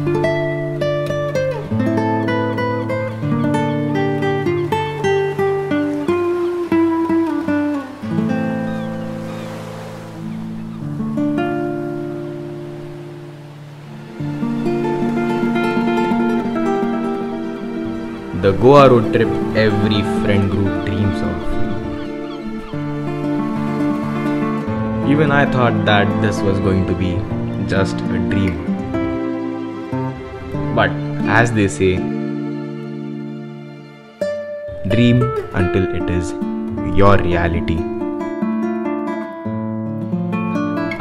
The Goa road trip every friend group dreams of. Even I thought that this was going to be just a dream. But as they say, dream until it is your reality.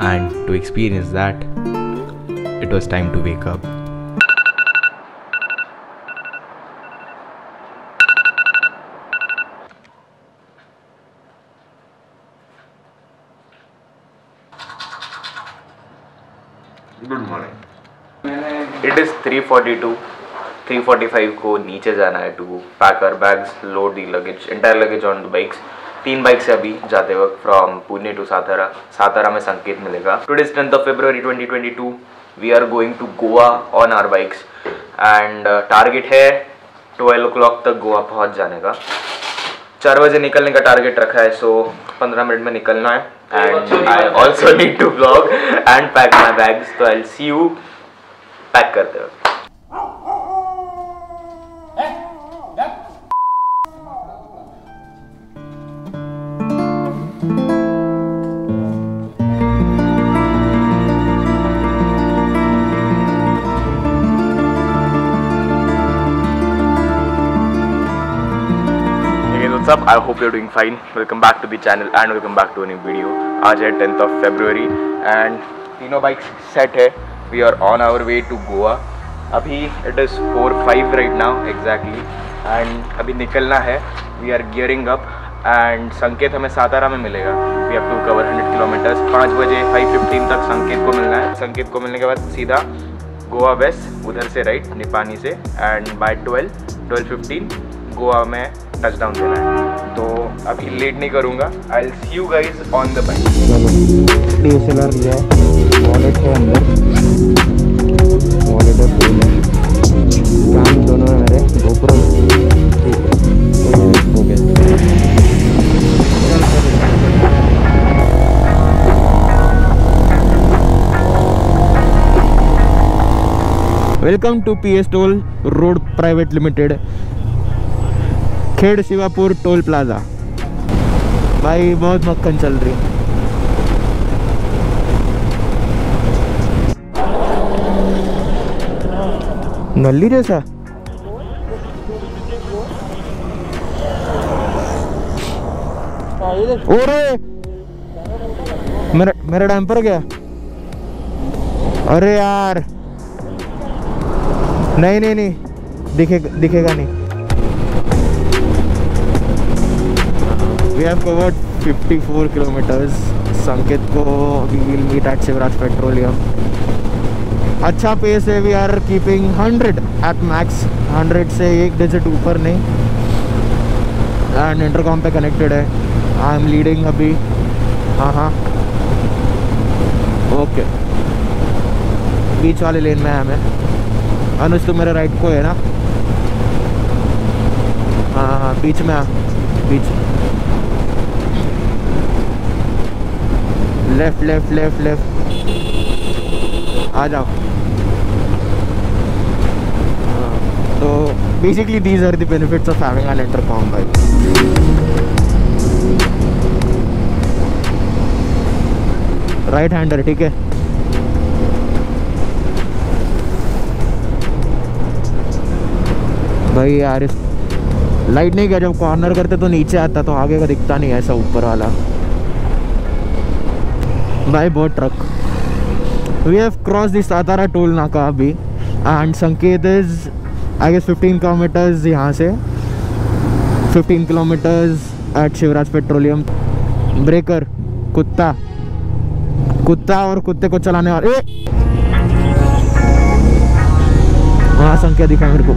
And to experience that, it was time to wake up. Good morning. It is 3:42, 3:45 को नीचे जाना है to pack our bags, load the luggage, entire luggage on the bikes. 3 bike से अभी जाते वक्त from Pune to Satara. Satara में संकेत मिलेगा। Today is 10th of February 2022। We are going to Goa on our bikes and target है 12 o'clock तक गोवा पहुंच जाने का। 4 बजे निकलने का टारगेट रखा है, सो 15 मिनट में निकलना है। And I also need to vlog and pack my bags, so I'll see you pack करते वक्त। What's up? I hope you're doing fine. Welcome back to the channel and welcome back to a new video. आज है 10th of February and तीनों bikes set है। We are on our way to Goa. अभी it is 4:05 right now exactly and अभी निकलना है। We are gearing up and संकेत हमें सातारा में मिलेगा। We have to cover 100 kilometers। 5 बजे 5:15 तक संकेत को मिलना है। संकेत को मिलने के बाद सीधा गोवा वेस्ट, उधर से राइट निपानी से, एंड बाय 12:15 गोवा में टचडाउन देना है। तो अभी लेट नहीं करूँगा। आई will see you guys on the bike. DSLR लिया है, वॉलेट है अंदर, वॉलेट है फोन है, काम दोनों है मेरे, GoPro ठीक है, हो गया। Welcome to PS toll road private limited, Khed Shivapur toll plaza. भाई बहुत मक्खन चल रही है। नल्ली जैसा ओरे मेरा डैम्पर गया। अरे यार नहीं दिखेगा नहीं। We have covered 54 kilometers। संकेत को we will meet at Shivraj petroleum. अच्छा पेस है। We are keeping 100 at max, 100 से एक डिजिट ऊपर नहीं। एंड इंटरकॉम पे कनेक्टेड है। आई एम लीडिंग अभी। हाँ ओके, बीच वाले लेन में है हमें। अनुज तो मेरे राइट को है ना? हाँ बीच में, बीच लेफ्ट आ जाओ। तो basically these are the benefits of having an intercom bike. Right hander ठीक है। भाई यार इस लाइट नहीं गया, जब कॉर्नर करते तो नीचे आता, तो आगे का दिखता नहीं ऐसा ऊपर वाला। भाई बहुत truck. We have cross the Satara toll नाका अभी एंड संकेत इज आई गेस 15 किलोमीटर्स यहाँ से, 15 kilometres at Shivraj petroleum. Breaker कुत्ता और कुत्ते को चलाने वाले वहाँ संकेत दिखा मेरे को।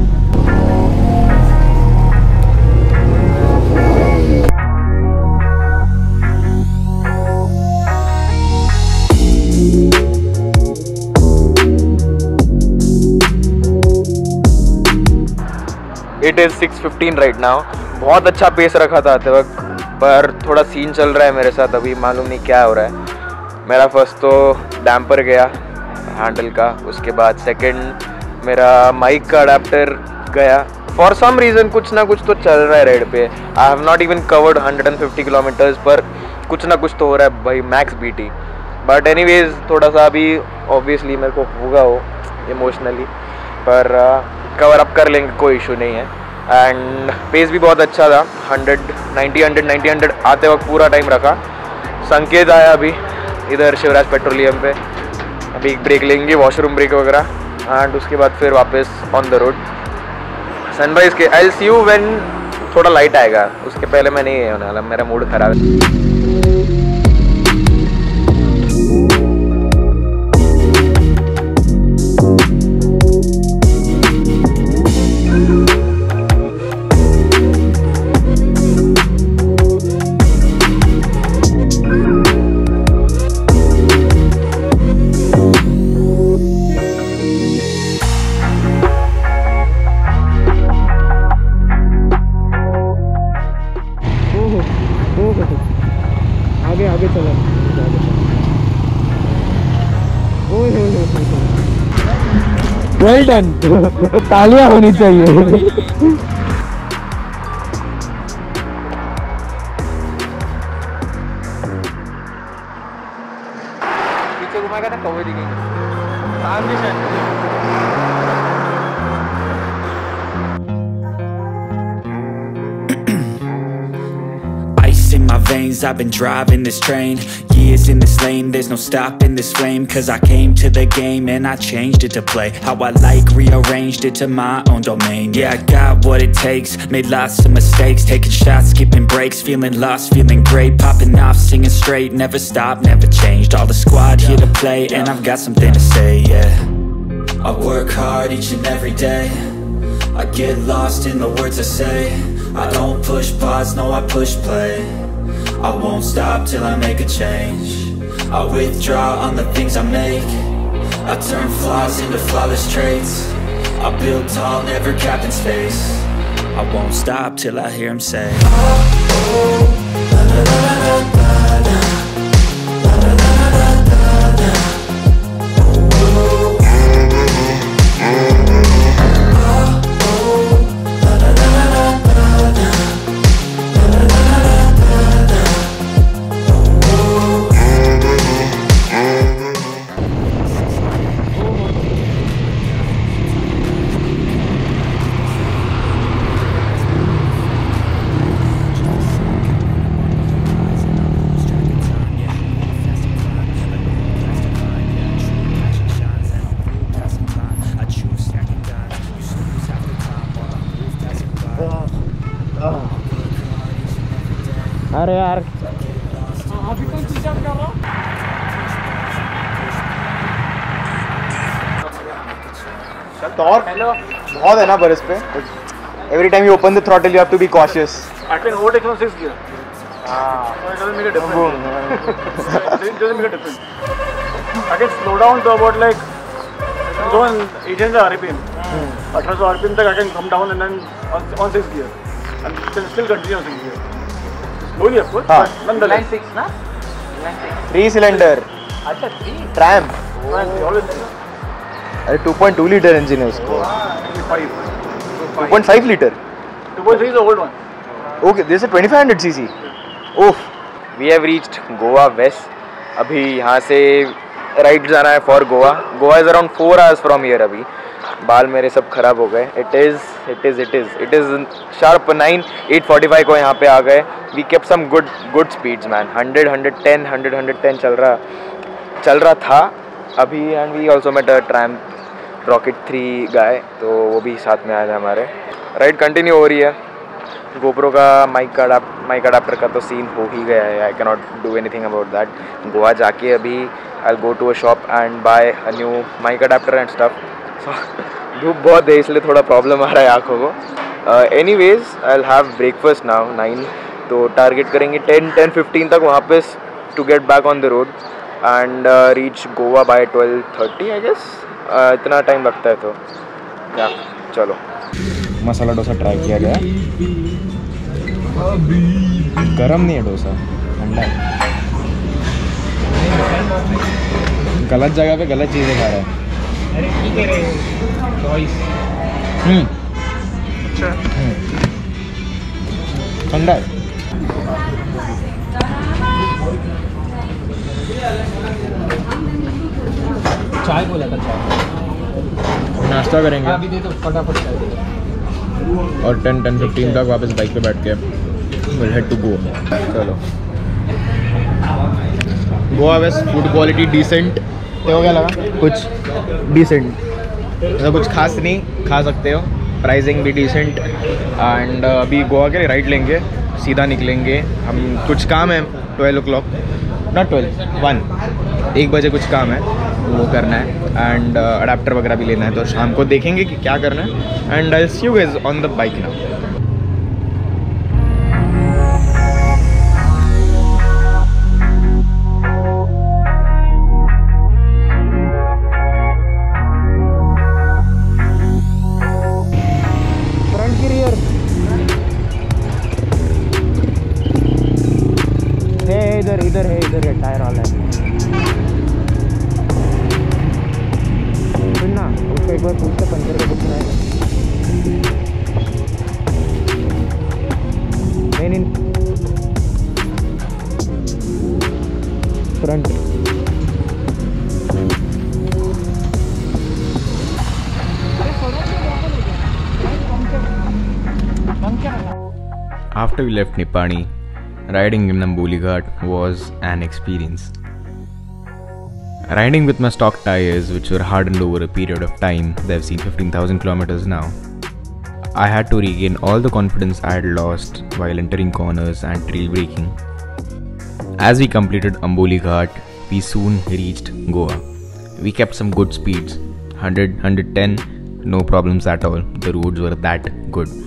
It is 6:15 right now. बहुत अच्छा पेस रखा था आते वक्त, पर थोड़ा सीन चल रहा है मेरे साथ अभी, मालूम नहीं क्या हो रहा है। मेरा फर्स्ट तो डैम्पर गया हैंडल का, उसके बाद सेकंड मेरा माइक का अडेप्टर गया। फॉर सम रीज़न कुछ ना कुछ तो चल रहा है रेड पे। I have not even covered 150 kilometres, पर कुछ ना कुछ तो हो रहा है भाई, मैक्स बीटी। बट एनीवेज थोड़ा सा अभी ऑब्वियसली मेरे को होगा वो इमोशनली, पर कवर अप कर लेंगे, कोई इशू नहीं है। एंड पेस भी बहुत अच्छा था, 100 आते वक्त पूरा टाइम रखा। संकेत आया अभी इधर शिवराज पेट्रोलियम पे, अभी एक ब्रेक लेंगे, वॉशरूम ब्रेक वगैरह, एंड उसके बाद फिर वापस ऑन द रोड सनराइज़ के। आई विल सी यू व्हेन थोड़ा लाइट आएगा, उसके पहले मैं नहीं होने वाला, मेरा मूड ख़राब है। आगे आगे चला। वेल डन, तालियां होनी चाहिए। पीछे घुमाएगा ना कौवे दिखेंगे। In my veins, I've been driving this train, years in this lane, there's no stopping this flame, cause I came to the game and I changed it to play how I like, rearranged it to my own domain. Yeah, I got what it takes, made lots of mistakes, taking shots, skipping breaks, feeling lost, feeling great, popping off, singing straight, never stopped, never changed, all the squad here to play, and I've got something to say, yeah. I work hard each and every day, I get lost in the words I say, I don't push pause, no I push play, I won't stop till I make a change, I withdraw on the things I make, I turn flaws into flawless traits, I build tall, never capped in space, I won't stop till I hear him say, oh, oh, la la la la la la, la la la la la la, oh, oh. अरे यार torque बहुत है ना बरस पे। Every time you open the throttle you have to be cautious. I can overtake from 6th gear. So it doesn't make a difference. It doesn't make a difference. I can slow down to about like go on 800 RPM. 1800 RPM तक I can come down and then on 6th gear and can still continue on 6th gear. Slowly of course, but nonetheless. 6 ना? 3 cylinder. अच्छा 3. Tram. Always 3. अरे 2.2 litre engine है उसको। 5. 2.5 litre. 2.3 is the old one. Okay, this is a 2500 cc. Oof. We have reached Goa West. अभी यहाँ से right जाना है for Goa. Goa is around 4 hours from here. अभी बाल मेरे सब खराब हो गए। इट इज़ शार्प 9, 8:45 को यहाँ पे आ गए। We kept some good speeds man. 110 चल रहा था अभी। And we also met a tram rocket 3 guy, तो वो भी साथ में आया था हमारे। राइड कंटिन्यू हो रही है। गोप्रो का माइक अडाप्टर का तो सीन हो ही गया है। I can not do anything about that. Goa जाके अभी I go to a shop and buy a new mic adapter and stuff. धूप बहुत है इसलिए थोड़ा प्रॉब्लम आ रहा है आँखों को। Anyways I will have breakfast now 9, तो टारगेट करेंगे 10:15 तक वहाँ पे to get back on the road and reach Goa by 12:30 I guess. इतना टाइम लगता है तो या चलो। मसाला डोसा ट्राई किया गया। गरम नहीं है डोसा, ठंडा है। गलत जगह पे गलत चीज़ें खा रहा है। अरे ठीक है रे, चॉइस। ठंडा है। चाय बोला था, चाय नाश्ता करेंगे अभी दे दो, फटाफट चाय दे दो। और 10-15 तक वापस बाइक पे बैठ के विल हेड टू गो। चलो, Goa west food quality decent. तो क्या लगा? कुछ डिसेंट, मतलब कुछ खास नहीं, खा सकते हो। प्राइसिंग भी डिसेंट। एंड अभी गोवा के लिए राइड लेंगे, सीधा निकलेंगे हम। कुछ काम है 12 o'clock, नॉट 12, 1 बजे कुछ काम है, वो करना है। एंड अडाप्टर वगैरह भी लेना है, तो शाम को देखेंगे कि क्या करना है। And I see you guys on the bike now. Front की रियर है, इधर है टायर वाला है। ना उसको एक बार पूछते पंचर का कुछ है। नहीं front. After we left Nipani, riding in Amboli Ghat was an experience. Riding with my stock tires, which were hardened over a period of time, they've seen 15,000 kilometers now. I had to regain all the confidence I had lost while entering corners and trail braking. As we completed Amboli Ghat, we soon reached Goa. We kept some good speeds, 100, 110, no problems at all. The roads were that good.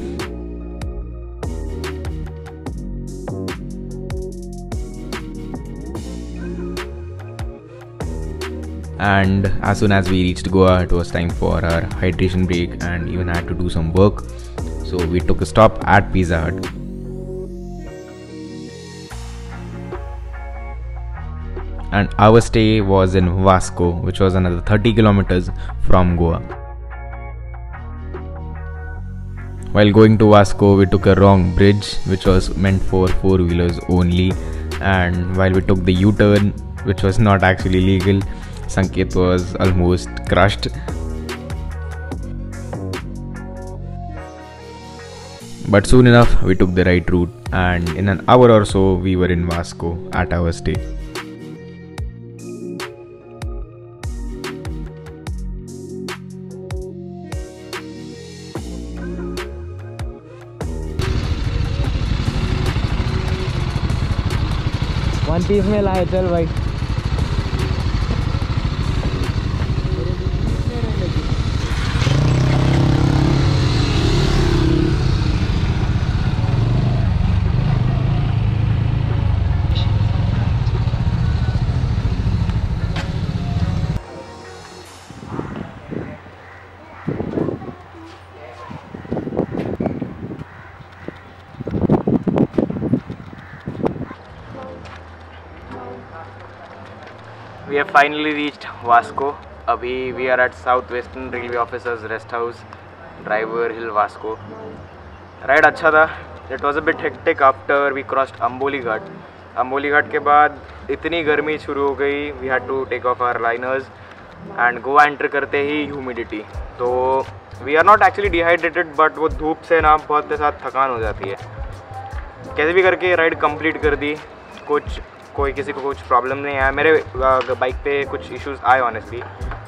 And as soon as we reached Goa, it was time for our hydration break and even had to do some work. So we took a stop at Pizza Hut. And our stay was in Vasco, which was another 30 kilometers from Goa. While going to Vasco, we took a wrong bridge, which was meant for 4-wheelers only. And while we took the U-turn, which was not actually legal, Sanket was almost crushed. But soon enough, we took the right route, and in an hour or so, we were in Vasco at our stay. One piece में लाए, चल भाई। We have finally reached Vasco. अभी we are at South Western Railway Officers Rest House, Driver Hill, Vasco. Ride अच्छा था. It was a bit hectic after we crossed Amboli Ghat. Amboli Ghat के बाद इतनी गर्मी शुरू हो गई. We had to take off our liners and Goa enter करते ही humidity. तो we are not actually dehydrated, but वो धूप से ना बहुत के साथ थकान हो जाती है. कैसे भी करके राइड कंप्लीट कर दी. कोई किसी को कुछ प्रॉब्लम नहीं आया. मेरे बाइक पे कुछ इश्यूज आए honestly,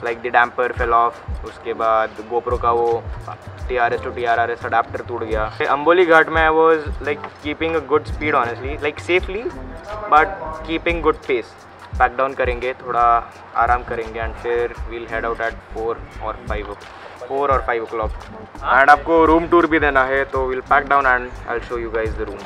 like the damper fell off. उसके बाद गोप्रो का वो TRS to TRRS अडाप्टर टूट गया. अंबोली घाट में I was like keeping a good speed honestly, like safely but keeping good pace. Pack down करेंगे, थोड़ा आराम करेंगे एंड फिर we'll head out at 4 or 5 o'clock. And आपको रूम टूर भी देना है, तो will pack down and I will show you guys the room.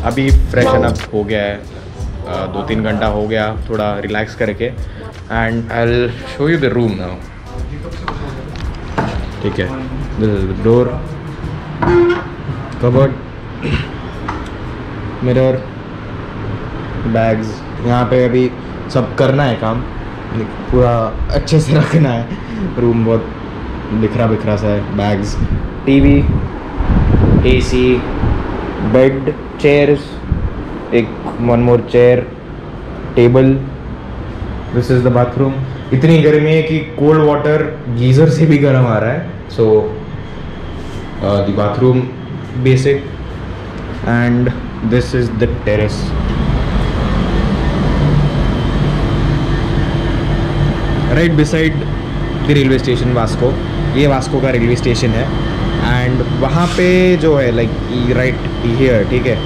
अभी फ्रेशन अप हो गया है, 2-3 घंटा हो गया थोड़ा रिलैक्स करके, and I will show you the room now. ठीक है, this is the door, cupboard, mirror, bags. यहाँ पे अभी सब करना है काम, पूरा अच्छे से रखना है। रूम बहुत बिखरा बिखरा सा है। Bags, TV, AC, bed, chairs, एक one more chair, table. This is the bathroom. इतनी गर्मी है कि कोल्ड वाटर गीज़र से भी गर्म आ रहा है। So the bathroom basic, and this is the terrace. Right beside the railway station Vasco. ये वास्को का रेलवे स्टेशन है, एंड वहाँ पे जो है लाइक राइट हियर, ठीक है,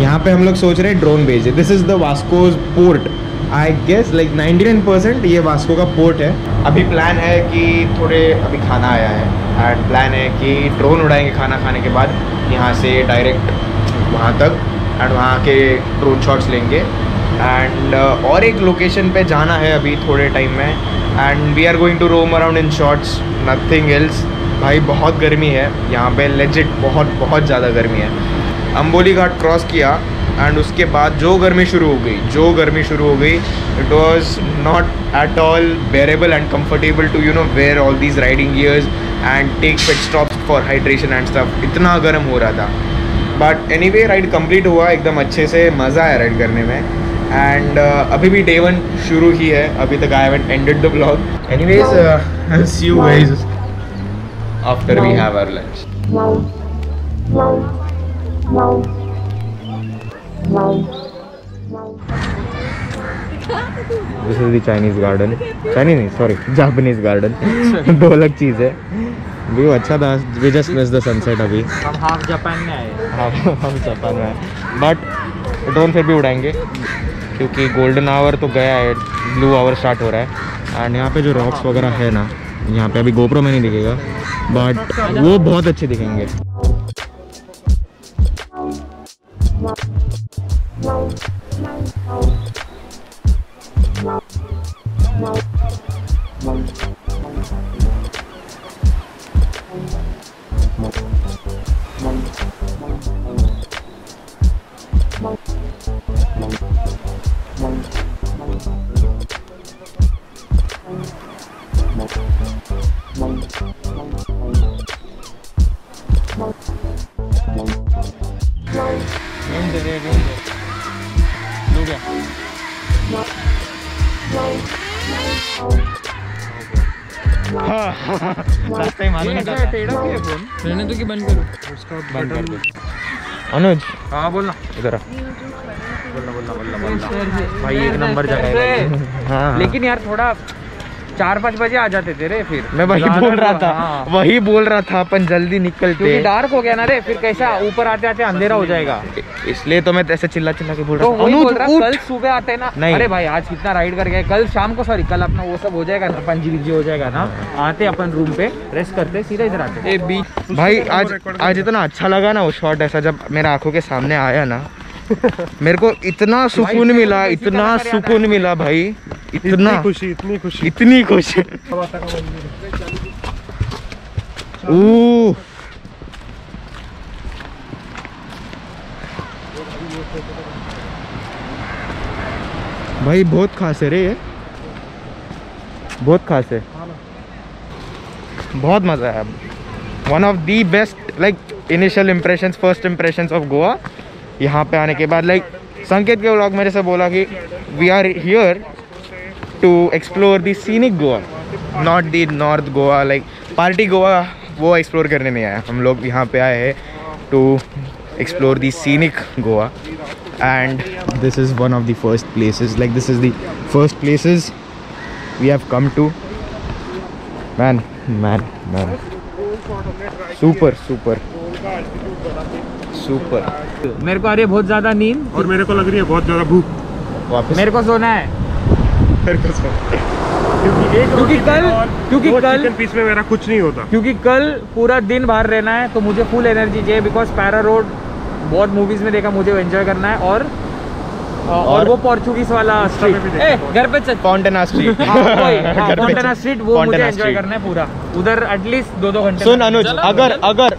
यहाँ पे हम लोग सोच रहे हैं ड्रोन भेजे। This is the Vasco's port. I guess like 99% ये वास्को का पोर्ट है। अभी प्लान है कि अभी खाना आया है, एंड प्लान है कि ड्रोन उड़ाएंगे खाना खाने के बाद यहाँ से डायरेक्ट वहाँ तक, एंड वहाँ के ड्रोन शॉट्स लेंगे। एंड और एक लोकेशन पे जाना है अभी थोड़े टाइम में, and we are going to roam around in shorts, nothing else. भाई बहुत गर्मी है यहाँ पे, लेजिट बहुत ज़्यादा गर्मी है। अंबोली घाट क्रॉस किया, एंड उसके बाद जो गर्मी शुरू हो गई, it was not at all bearable and comfortable to wear all these riding gears and take pit stops for hydration and stuff. इतना गर्म हो रहा था, बट एनीवे राइड कंप्लीट हुआ एकदम अच्छे से, मज़ा आया राइड करने में। एंड अभी भी डे 1 शुरू ही है, अभी तक I haven't ended the blog. Anyways I will see you guys after we have our lunch. This is the Chinese garden, Chinese नहीं सॉरी जापानीज गार्डन। दो अलग चीज़ है। व्यू अच्छा था, we just miss the sunset. अभी हम half Japan में आए, हम जापान में आए, बट ड्रोन फिर भी उड़ाएंगे क्योंकि गोल्डन आवर तो गया है, ब्लू आवर स्टार्ट हो रहा है। एंड यहाँ पे जो रॉक्स वगैरह है ना, यहाँ पे अभी गोप्रो में नहीं दिखेगा, बट वो बहुत अच्छे दिखेंगे। अनुज, हाँ बोलना, इधर आ। भाई एक नंबर जगह है। हाँ, लेकिन यार थोड़ा 4-5 बजे आ जाते थे रे, फिर मैं वही बोल रहा था अपन जल्दी निकलते, क्योंकि डार्क हो गया ना रे, फिर कैसा ऊपर आते आते अंधेरा हो जाएगा। इसलिए तो मैं ऐसे चिल्ला के बोल तो रहा था। कल सुबह आते हैं ना। नहीं। अरे भाई आज कितना राइड कर गए, कल शाम को, सॉरी कल अपना वो सब हो जाएगा ना, पंजी हो जाएगा ना, आते अपन रूम पे रेस्ट करते, सीधा इधर आते। भाई आज इतना अच्छा लगा ना वो शॉट, ऐसा जब मेरे आंखों के सामने आया ना, मेरे को इतना सुकून मिला, इतना सुकून मिला भाई, इतना खुशी, इतनी खुशी। भाई बहुत खास है रे ये, बहुत खास है, बहुत मजा आया। One of the best like initial impressions, first impressions of Goa. यहाँ पे आने के बाद लाइक संकेत के व्लॉग मेरे से बोला कि we are here to explore the scenic Goa, not the north Goa, like party Goa वो एक्सप्लोर करने नहीं आया। हम लोग यहाँ पे आए हैं to explore the scenic Goa, and this is one of the first places, like this is the first places we have come to. Man super. मेरे को आ रही है बहुत ज्यादा नींद, और मेरे को लग रही है बहुत ज्यादा भूख। वापस मेरे को सोना है, क्योंकि कल चिकन पीस में मेरा कुछ नहीं होता, क्योंकि कल पूरा दिन बाहर रहना है, तो मुझे फुल एनर्जी चाहिए, बिकॉज पैरा रोड बहुत मूवीज में देखा, मुझे एंजॉय करना है। और वो पोर्चुगीज वाला स्ट्रीट घर पे फाउंटेना स्ट्रीट, फाउंटेना स्ट्रीट, वो मुझे एंजॉय करना है पूरा उधर, एटलीस्ट 2-2 घंटे। सुन अनुज, अगर